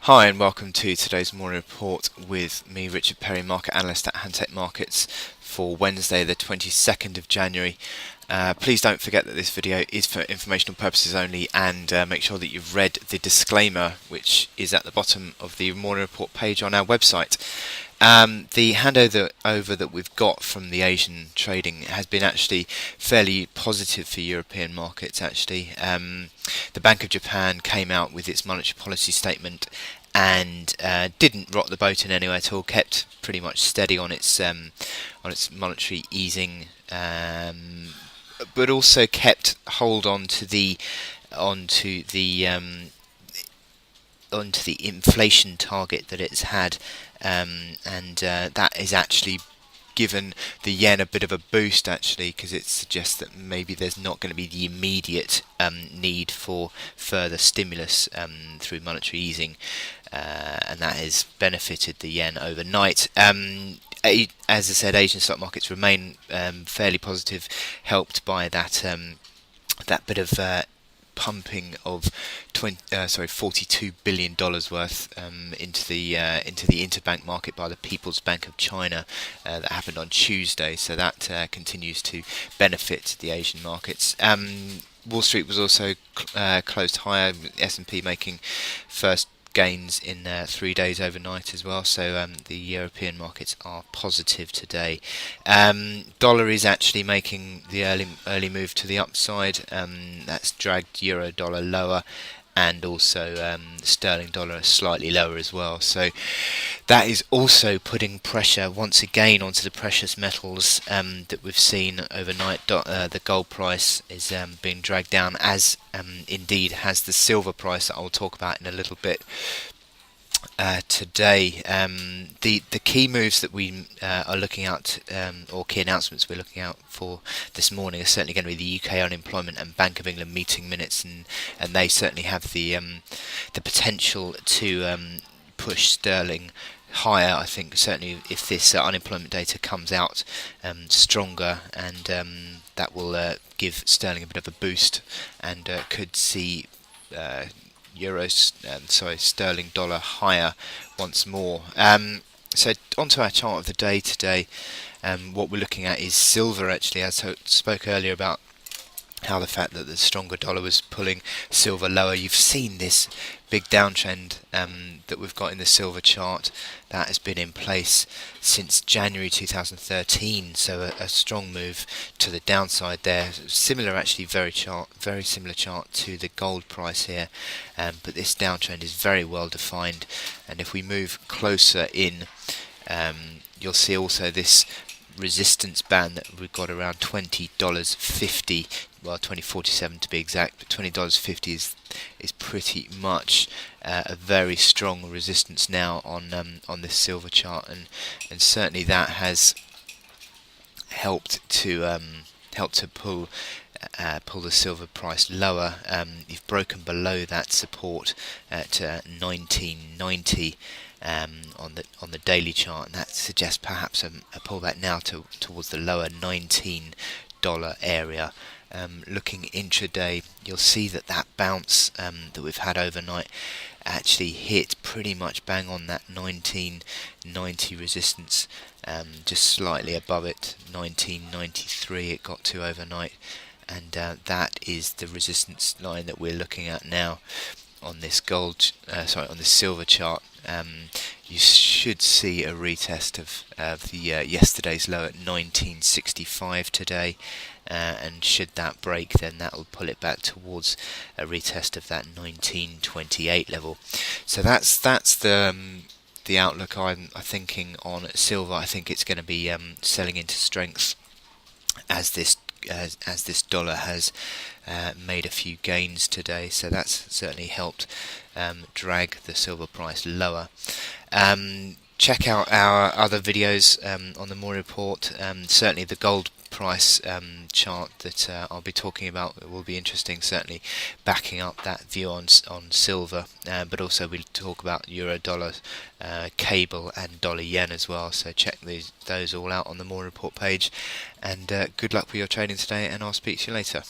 Hi and welcome to today's morning report with me, Richard Perry, market analyst at Hantec Markets for Wednesday the 22nd of January. Please don't forget that this video is for informational purposes only, and make sure that you've read the disclaimer which is at the bottom of the morning report page on our website. The handover that we've got from the Asian trading has been actually fairly positive for European markets. The Bank of Japan came out with its monetary policy statement and didn't rock the boat in any way at all. Kept pretty much steady on its monetary easing, but also kept hold onto the inflation target that it's had, and that is actually given the yen a bit of a boost, actually, because it suggests that maybe there's not going to be the immediate need for further stimulus through monetary easing, and that has benefited the yen overnight. As I said, Asian stock markets remain fairly positive, helped by that bit of pumping of $42 billion worth into the interbank market by the People's Bank of China that happened on Tuesday. So that continues to benefit the Asian markets. Wall Street was also closed higher, S&P making first gains in 3 days overnight as well. So the European markets are positive today. Dollar is actually making the early move to the upside. That's dragged euro dollar lower, and also sterling dollar slightly lower as well. So that is also putting pressure once again onto the precious metals that we've seen overnight. The gold price is being dragged down, as indeed has the silver price that I'll talk about in a little bit. Today, the key moves that we are looking at, or key announcements we're looking out for this morning, are certainly going to be the UK unemployment and Bank of England meeting minutes, and they certainly have the potential to push sterling higher. I think certainly if this unemployment data comes out stronger, and that will give sterling a bit of a boost, and could see sterling dollar higher once more. So onto our chart of the day today. What we're looking at is silver, actually. As I spoke earlier about how the fact that the stronger dollar was pulling silver lower. You've seen this big downtrend that we've got in the silver chart that has been in place since January 2013. So a strong move to the downside there. Similar, actually, very similar chart to the gold price here. But this downtrend is very well defined. And if we move closer in, you'll see also this resistance band that we've got around $20.50, well, 20.47 to be exact, but $20.50 is pretty much a very strong resistance now on this silver chart, and certainly that has helped to pull the silver price lower. You've broken below that support at 1990 on the daily chart, and that suggests perhaps a pullback now towards the lower $19 area. Looking intraday, you'll see that bounce that we've had overnight actually hit pretty much bang on that 1990 resistance, just slightly above it. 1993 it got to overnight, and that is the resistance line that we're looking at now on this on this silver chart. You should see a retest of the yesterday's low at 1965 today, and should that break, then that will pull it back towards a retest of that 1928 level. So that's the outlook I'm thinking on silver. I think it's going to be selling into strength as this dollar has made a few gains today, so that's certainly helped drag the silver price lower. Check out our other videos on the morning report. Certainly the gold price chart that I'll be talking about will be interesting, certainly backing up that view on silver, but also we'll talk about euro dollar, cable, and dollar yen as well. So check those all out on the morning report page, and good luck with your trading today, and I'll speak to you later.